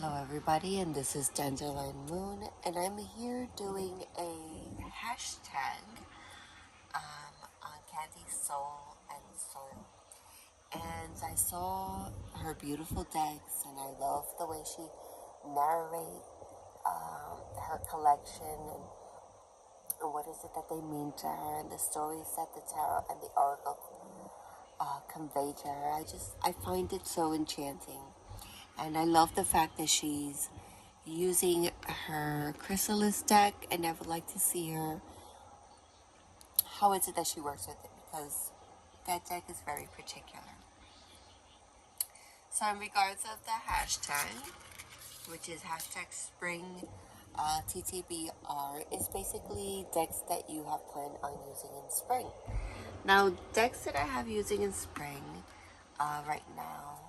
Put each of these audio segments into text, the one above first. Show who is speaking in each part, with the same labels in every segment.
Speaker 1: Hello everybody, and this is Dandelion Moon, and I'm here doing a hashtag on Candy Soul and Soil. And I saw her beautiful decks, and I love the way she narrate her collection and what is it that they mean to her, and the stories that the tarot and the oracle convey to her. I find it so enchanting. And I love the fact that she's using her Chrysalis deck, and I would like to see her, how is it that she works with it, because that deck is very particular. So in regards of the hashtag, which is hashtag spring TTBR, is basically decks that you have planned on using in spring. Now, decks that I have using in spring right now,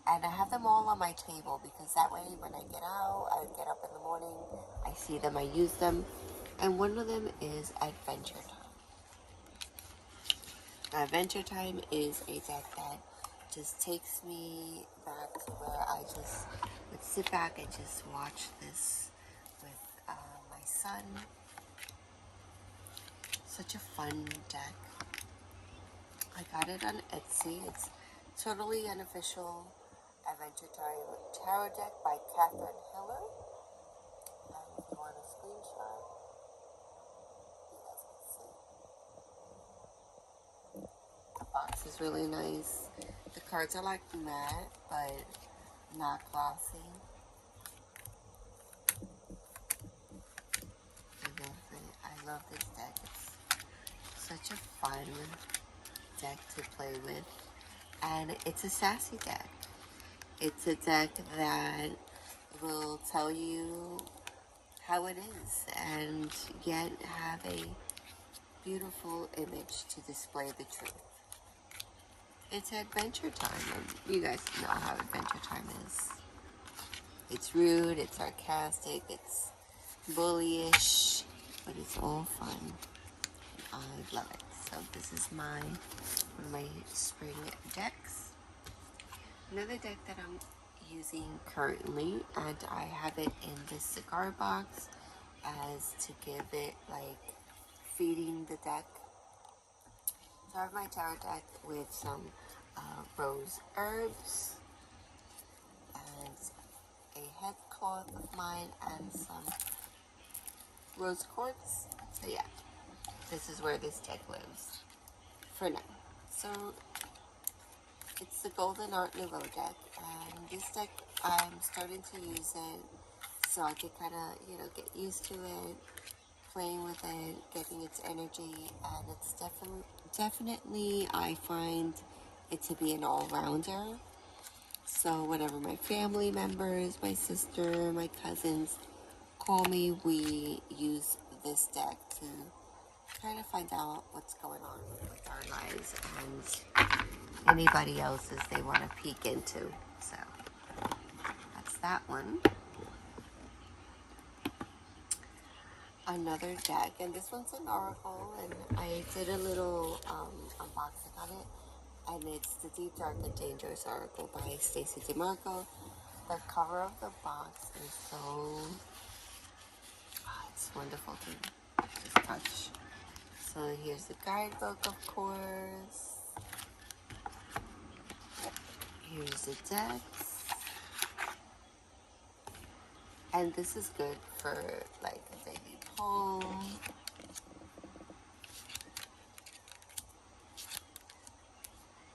Speaker 1: and I have them all on my table because that way when I get out, I get up in the morning, I see them, I use them. And one of them is Adventure Time. Adventure Time is a deck that just takes me back to where I just would sit back and just watch this with my son. Such a fun deck. I got it on Etsy. It's totally unofficial Adventure Time tarot deck by Catherine Hiller. And if you want a screenshot, you guys can see. The box is really nice. The cards are like matte, but not glossy. I love this deck. It's such a fun deck to play with. And it's a sassy deck. It's a deck that will tell you how it is and yet have a beautiful image to display the truth. It's Adventure Time, and you guys know how Adventure Time is. It's rude, it's sarcastic, it's bullyish, but it's all fun. I love it. So this is one of my spring decks. Another deck that I'm using currently, and I have it in this cigar box as to give it like feeding the deck. So I have my tarot deck with some rose herbs and a head cloth of mine and some rose quartz. So yeah, this is where this deck lives for now. So it's the Golden Art Nouveau deck, and this deck I'm starting to use it so I could kind of, get used to it, playing with it, getting its energy, and it's definitely I find it to be an all-rounder. So whenever my family members, my sister, my cousins call me, we use this deck to kind of find out what's going on with our lives and anybody else's they want to peek into. So that's that one. Another deck, and this one's an oracle, and I did a little unboxing on it, and it's the Deep, Dark, and Dangerous Oracle by Stacey DeMarco. The cover of the box is it's wonderful to just touch. So here's the guidebook, of course. Here's the decks. And this is good for like a daily poll.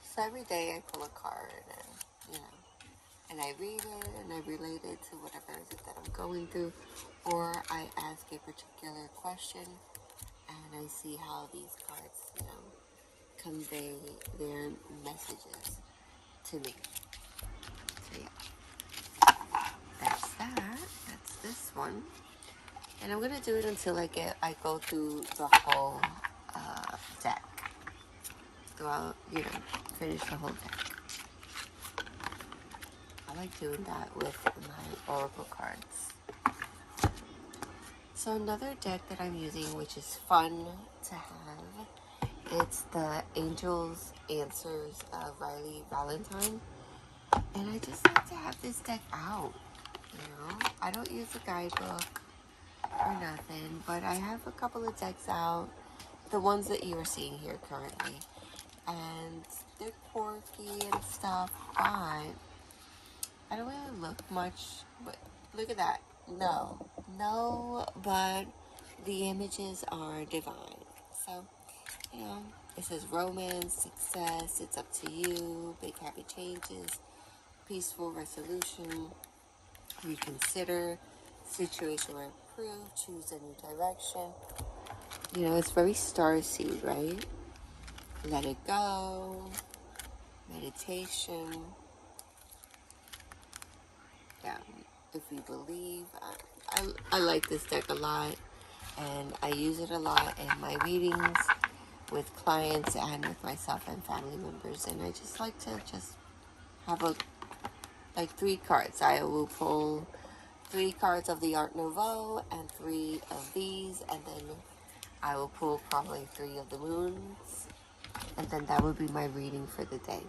Speaker 1: So every day I pull a card and I read it and I relate it to whatever it is that I'm going through, or I ask a particular question and I see how these cards, convey their messages to me. So yeah, that's that. That's this one. And I'm gonna do it until I go through the whole deck. Throughout, finish the whole deck. I like doing that with my oracle cards. So another deck that I'm using, which is fun to have, it's the Angels Answers Riley Valentine. And I just like to have this deck out. You know, I don't use a guidebook or nothing, but I have a couple of decks out, the ones that you are seeing here currently, and they're quirky and stuff, but I don't really look much, but look at that. No, but the images are divine. So, you know, it says romance, success, it's up to you, big happy changes, peaceful resolution, reconsider, situation will improve, choose a new direction. You know, it's very starseed, right? Let it go, meditation. Yeah, if we believe. I like this deck a lot, and I use it a lot in my readings with clients and with myself and family members. And I just like to just have like 3 cards. I will pull 3 cards of the Art Nouveau and 3 of these, and then I will pull probably 3 of the moons, and then that would be my reading for the day.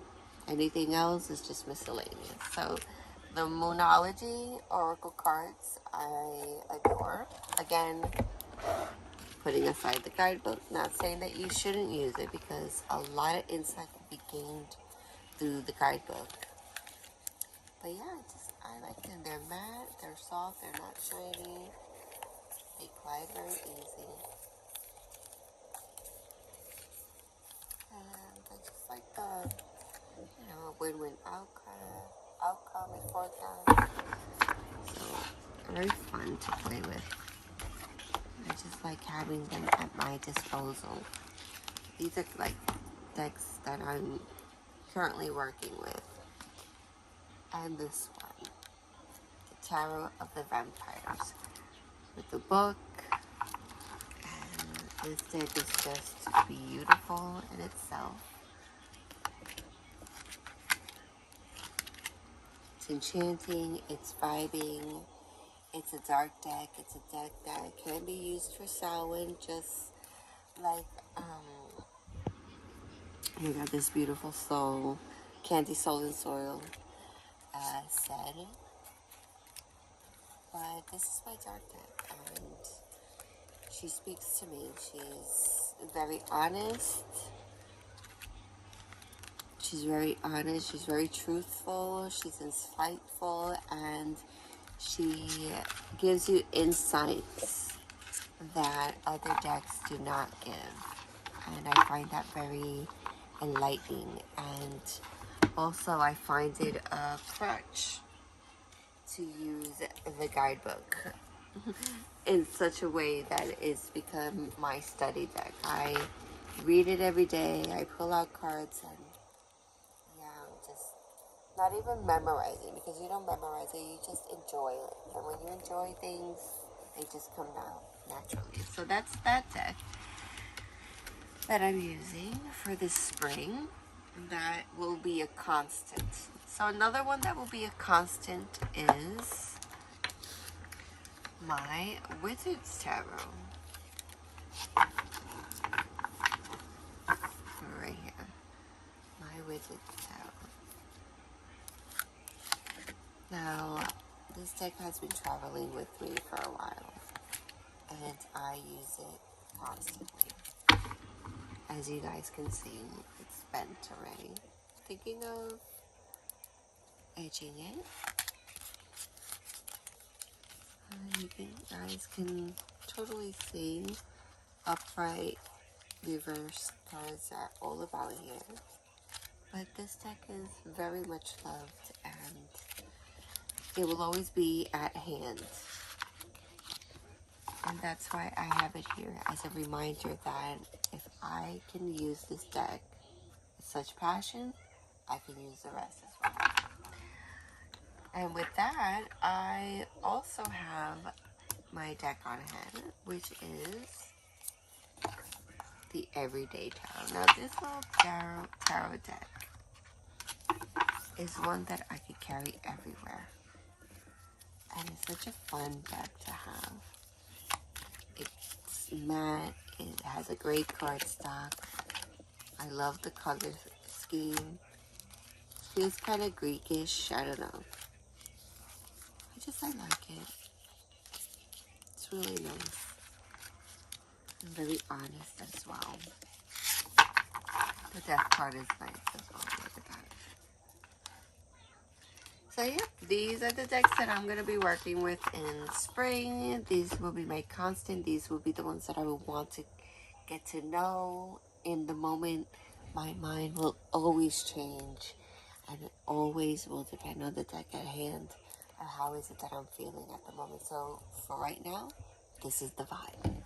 Speaker 1: Anything else is just miscellaneous. So the Moonology Oracle cards I adore. Again, putting aside the guidebook, not saying that you shouldn't use it, because a lot of insight can be gained through the guidebook. But yeah, I like them. They're matte, they're soft, they're not shiny. They glide very easy. And I just like the, you know, win-win outcome is forecast. So, very fun to play with. I just like having them at my disposal. These are like decks that I'm currently working with. And this one, the Tarot of the Vampires, with the book. And this deck is just beautiful in itself. It's enchanting, it's vibing, it's a dark deck, it's a deck that can be used for Samhain, just like, we got this beautiful soul, Candy Soul and Soil said. But this is my dark deck, and she speaks to me. She's very honest. She's very truthful, she's insightful, and she gives you insights that other decks do not give. And I find that very enlightening. And also I find it a crutch to use the guidebook in such a way that it's become my study deck. I read it every day, I pull out cards, and just not even memorizing, because you don't memorize it, you just enjoy it. And when you enjoy things, they just come out naturally. So that's that deck that I'm using for this spring. That will be a constant. So another one that will be a constant is my Wizard's Tarot. Right here. My Wizard's Tarot. Now, this deck has been traveling with me for a while, and I use it constantly. As you guys can see, it's bent already. Thinking of edging it. You guys can totally see upright, reverse cards are all about here. But this deck is very much loved, and it will always be at hand. And that's why I have it here as a reminder that if I can use this deck with such passion, I can use the rest as well. And with that, I also have my deck on hand, which is the Everyday Tarot. Now, this little tarot deck is one that I could carry everywhere. And it's such a fun deck to have. It's matte, it has a great cardstock. I love the color scheme. Feels kind of Greekish, I don't know. I just I like it. It's really nice and very honest as well. The death card is nice as well. Look at that. So yeah, these are the decks that I'm going to be working with in spring. These will be my constant. These will be the ones that I will want to get to know in the moment. My mind will always change, and it always will depend on the deck at hand and how is it that I'm feeling at the moment. So for right now, this is the vibe.